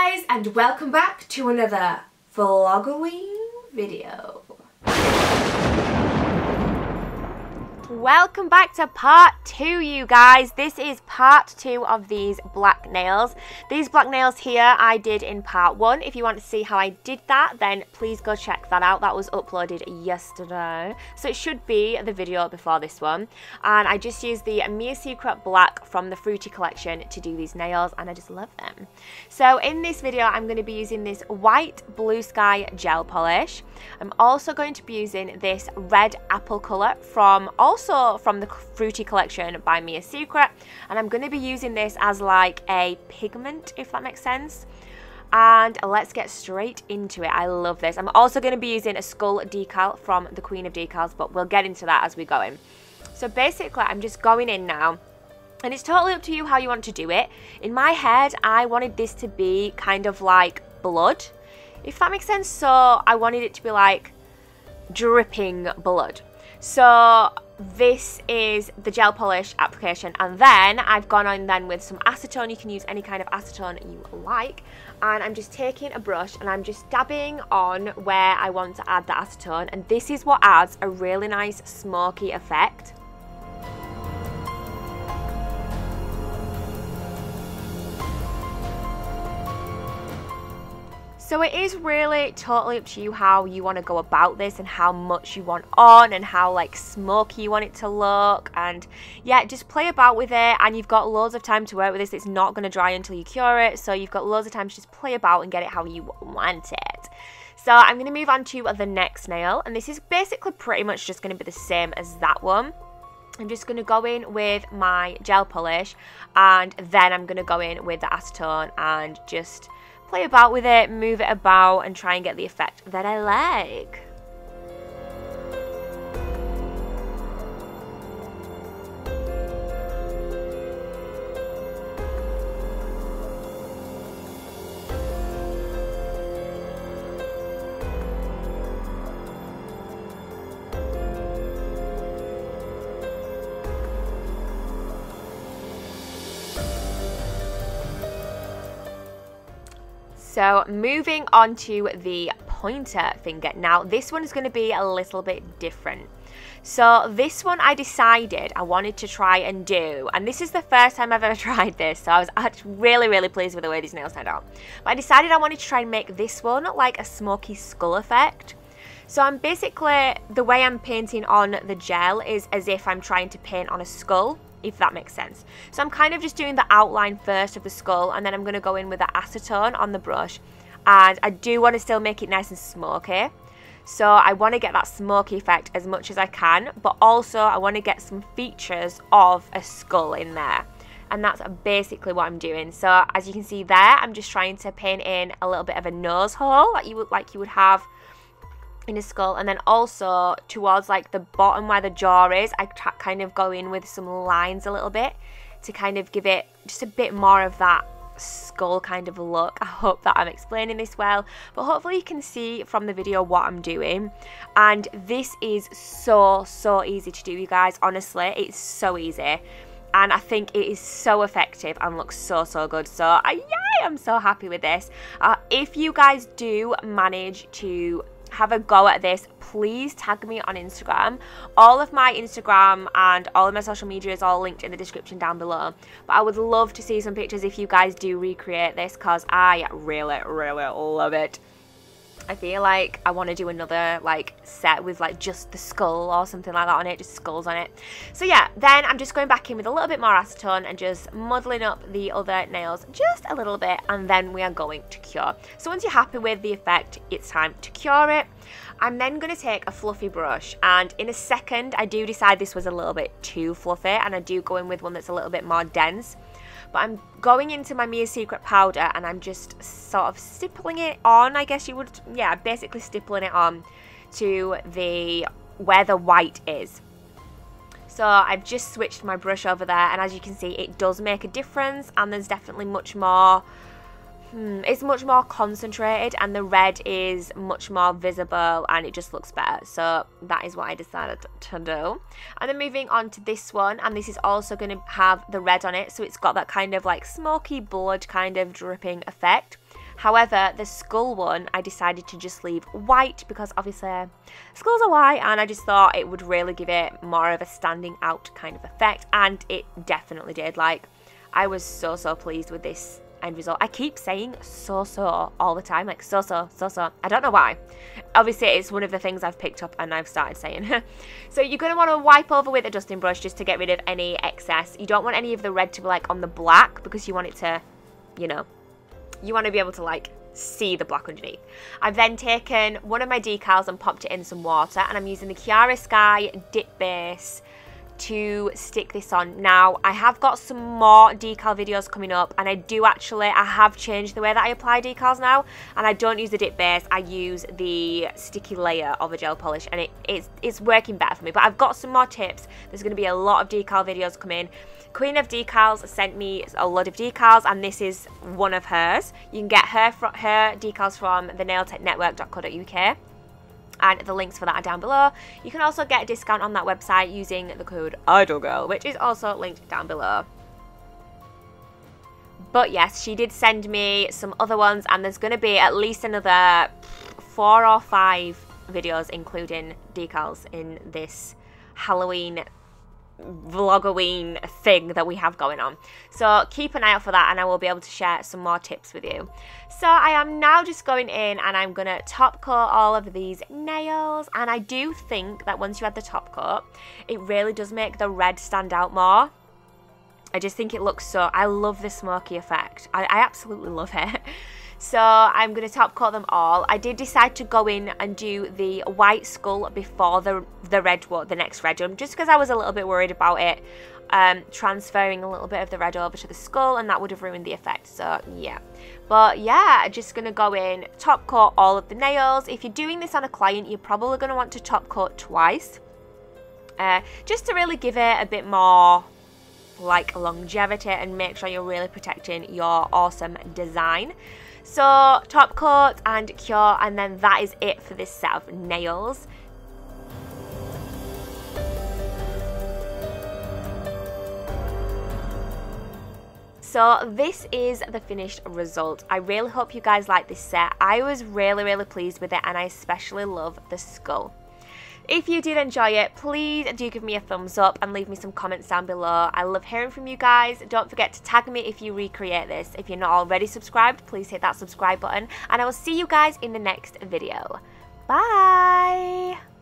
guys, and welcome back to another VLOGOWEEN video. Welcome back to part 2, you guys. This is part 2 of these black nails. These black nails here I did in part 1. If you want to see how I did that, then please go check that out. That was uploaded yesterday, so it should be the video before this one. And I just used the Mia Secret Black from the Fruity collection to do these nails, and I just love them. So in this video I'm going to be using this white blue sky gel polish. I'm also going to be using this red apple colour from the Fruity collection by Mia Secret, and I'm going to be using this as like a pigment, if that makes sense. And let's get straight into it. I love this. I'm also going to be using a skull decal from the Queen of Decals, but we'll get into that as we go in. So basically I'm just going in now, and it's totally up to you how you want to do it. In my head I wanted this to be kind of like blood, if that makes sense. So I wanted it to be like dripping blood. So this is the gel polish application, and then I've gone on then with some acetone. You can use any kind of acetone you like, and I'm just taking a brush and I'm just dabbing on where I want to add the acetone, and this is what adds a really nice smoky effect. So it is really totally up to you how you want to go about this and how much you want on and how like smoky you want it to look. And yeah, just play about with it, and you've got loads of time to work with this. It's not going to dry until you cure it, so you've got loads of time to just play about and get it how you want it. So I'm going to move on to the next nail, and this is basically pretty much just going to be the same as that one. I'm just going to go in with my gel polish, and then I'm going to go in with the acetone and just play about with it, move it about, and try and get the effect that I like. So moving on to the pointer finger. Now this one is going to be a little bit different. So this one I decided I wanted to try and do, and this is the first time I've ever tried this, so I was actually really pleased with the way these nails turned out. But I decided I wanted to try and make this one like a smoky skull effect. So I'm basically, the way I'm painting on the gel is as if I'm trying to paint on a skull, if that makes sense. So I'm kind of just doing the outline first of the skull, and then I'm going to go in with the acetone on the brush, and I do want to still make it nice and smoky. So I want to get that smoky effect as much as I can, but also I want to get some features of a skull in there, and that's basically what I'm doing. So as you can see there, I'm just trying to paint in a little bit of a nose hole like you would have in a skull, and then also towards like the bottom where the jaw is, I kind of go in with some lines a little bit to kind of give it just a bit more of that skull kind of look. I hope that I'm explaining this well, but hopefully you can see from the video what I'm doing. And this is so easy to do, you guys. Honestly, it's so easy, and I think it is so effective and looks so good. So yay, I'm so happy with this. If you guys do manage to have a go at this, please tag me on Instagram. All of my Instagram and all of my social media is all linked in the description down below, but I would love to see some pictures if you guys do recreate this, because I really love it. I feel like I want to do another like set with like just the skull or something like that on it, just skulls on it. So yeah, then I'm just going back in with a little bit more acetone and just muddling up the other nails just a little bit, and then we are going to cure. So once you're happy with the effect, it's time to cure it. I'm then going to take a fluffy brush, and in a second I do decide this was a little bit too fluffy, and I do go in with one that's a little bit more dense. But I'm going into my Mia Secret powder, and I'm just sort of stippling it on, I guess you would, yeah, basically stippling it on to where the white is. So I've just switched my brush over there, and as you can see, it does make a difference, and there's definitely much more it's much more concentrated, and the red is much more visible, and it just looks better. So that is what I decided to do. And then moving on to this one, and this is also going to have the red on it, so it's got that kind of like smoky blood kind of dripping effect. However, the skull one, I decided to just leave white because obviously skulls are white, and I just thought it would really give it more of a standing out kind of effect, and it definitely did. Like, I was so pleased with this end result. I keep saying so all the time, like so. I don't know why. Obviously, it's one of the things I've picked up and I've started saying. So you're going to want to wipe over with a dusting brush just to get rid of any excess. You don't want any of the red to be like on the black, because you want it to, you know, you want to be able to like see the black underneath. I've then taken one of my decals and popped it in some water, and I'm using the Chiarosky dip base to stick this on. Now, I have got some more decal videos coming up, and I have changed the way that I apply decals now, and I don't use the dip base. I use the sticky layer of a gel polish, and it's working better for me. But I've got some more tips. There's going to be a lot of decal videos coming. Queen of Decals sent me a lot of decals, and this is one of hers. You can get her decals from thenailtechnetwork.co.uk. and the links for that are down below. You can also get a discount on that website using the code IileGirl, which is also linked down below. But yes, she did send me some other ones, and there's going to be at least another 4 or 5 videos including decals in this Halloween VLOGOWEEN thing that we have going on. So keep an eye out for that, and I will be able to share some more tips with you. So I am now just going in and I'm going to top coat all of these nails, and I do think that once you add the top coat, it really does make the red stand out more. I just think it looks so, I love the smoky effect. I absolutely love it. So I'm going to top coat them all. I did decide to go in and do the white skull before the next red one, just because I was a little bit worried about it transferring a little bit of the red over to the skull, and that would have ruined the effect. So yeah, but yeah, just going to go in, top coat all of the nails. If you're doing this on a client, you're probably going to want to top coat twice, just to really give it a bit more like longevity and make sure you're really protecting your awesome design. So top coat and cure, and then that is it for this set of nails. So this is the finished result. I really hope you guys like this set. I was really pleased with it, and I especially love the skull. If you did enjoy it, please do give me a thumbs up and leave me some comments down below. I love hearing from you guys. Don't forget to tag me if you recreate this. If you're not already subscribed, please hit that subscribe button, and I will see you guys in the next video. Bye!